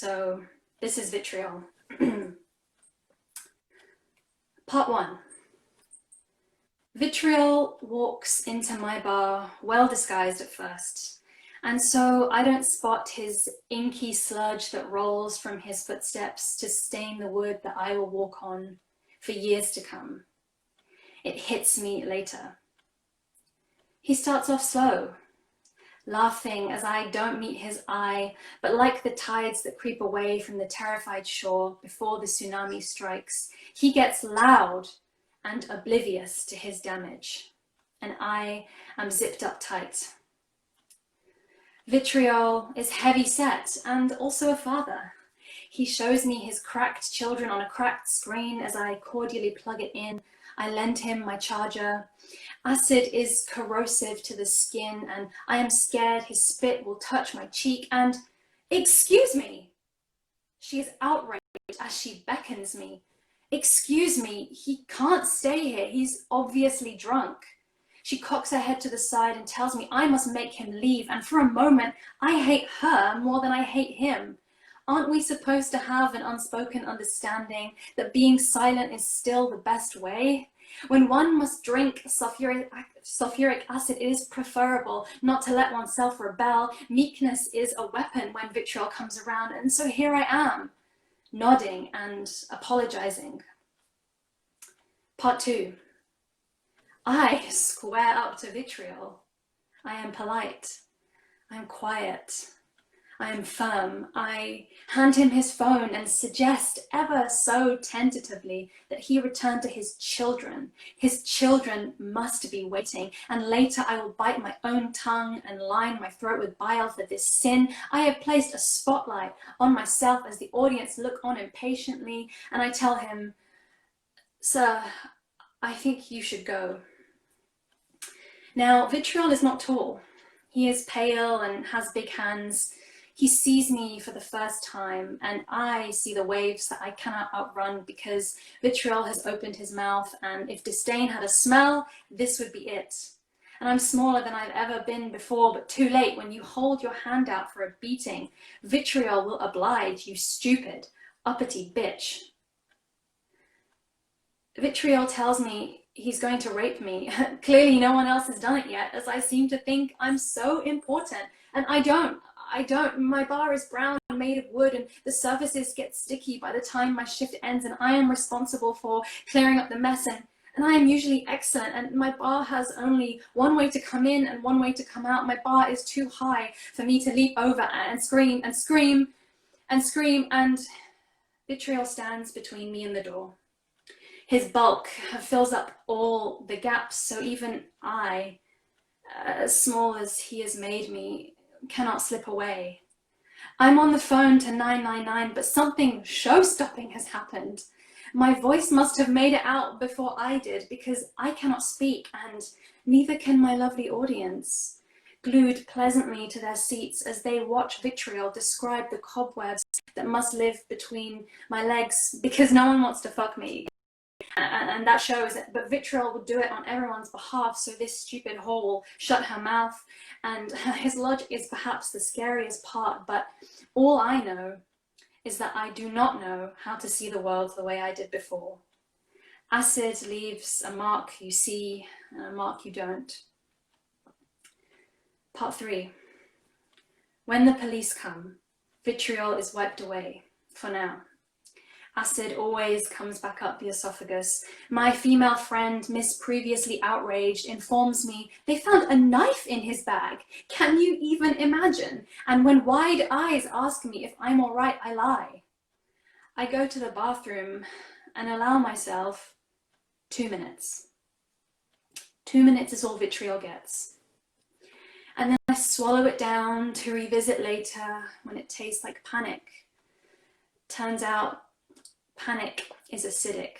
So this is Vitriol. Part 1. Vitriol walks into my bar, well disguised at first, and so I don't spot his inky sludge that rolls from his footsteps to stain the wood that I will walk on for years to come. It hits me later. He starts off slow, laughing as I don't meet his eye, but like the tides that creep away from the terrified shore before the tsunami strikes, he gets loud and oblivious to his damage, and I am zipped up tight. Vitriol is heavy set and also a father. He shows me his cracked children on a cracked screen as I cordially plug it in. I lend him my charger. Acid is corrosive to the skin and I am scared his spit will touch my cheek and, excuse me! She is outraged as she beckons me. Excuse me, he can't stay here, he's obviously drunk. She cocks her head to the side and tells me I must make him leave, and for a moment I hate her more than I hate him. Aren't we supposed to have an unspoken understanding that being silent is still the best way? When one must drink sulfuric acid, it is preferable not to let oneself rebel. Meekness is a weapon when vitriol comes around, and so here I am, nodding and apologizing. Part 2. I square up to vitriol. I am polite. I am quiet. I am firm. I hand him his phone and suggest ever so tentatively that he return to his children. His children must be waiting, and later I will bite my own tongue and line my throat with bile for this sin. I have placed a spotlight on myself as the audience look on impatiently, and I tell him, "Sir, I think you should go." Now, Vitriol is not tall. He is pale and has big hands. He sees me for the first time, and I see the waves that I cannot outrun because Vitriol has opened his mouth, and if disdain had a smell, this would be it. And I'm smaller than I've ever been before, but too late. When you hold your hand out for a beating, Vitriol will oblige, you stupid, uppity bitch. Vitriol tells me he's going to rape me. Clearly no one else has done it yet, as I seem to think I'm so important. And I don't. My bar is brown and made of wood, and the surfaces get sticky by the time my shift ends, and I am responsible for clearing up the mess, and I am usually excellent, and my bar has only one way to come in and one way to come out. My bar is too high for me to leap over and scream and scream and scream, and Vitriol stands between me and the door. His bulk fills up all the gaps, so even I, as small as he has made me, cannot slip away. I'm on the phone to 999, but something show-stopping has happened. My voice must have made it out before I did, because I cannot speak, and neither can my lovely audience, glued pleasantly to their seats as they watch Vitriol describe the cobwebs that must live between my legs, because no one wants to fuck me. And that shows it, but Vitriol would do it on everyone's behalf, so this stupid whore will shut her mouth, and his logic is perhaps the scariest part, but all I know is that I do not know how to see the world the way I did before. Acid leaves a mark you see and a mark you don't. Part 3. When the police come, Vitriol is wiped away, for now. Acid always comes back up the esophagus. My female friend, Miss Previously Outraged, informs me they found a knife in his bag. Can you even imagine? And when wide eyes ask me if I'm all right, I lie. I go to the bathroom and allow myself 2 minutes. 2 minutes is all Vitriol gets. And then I swallow it down to revisit later when it tastes like panic. Turns out, panic is acidic.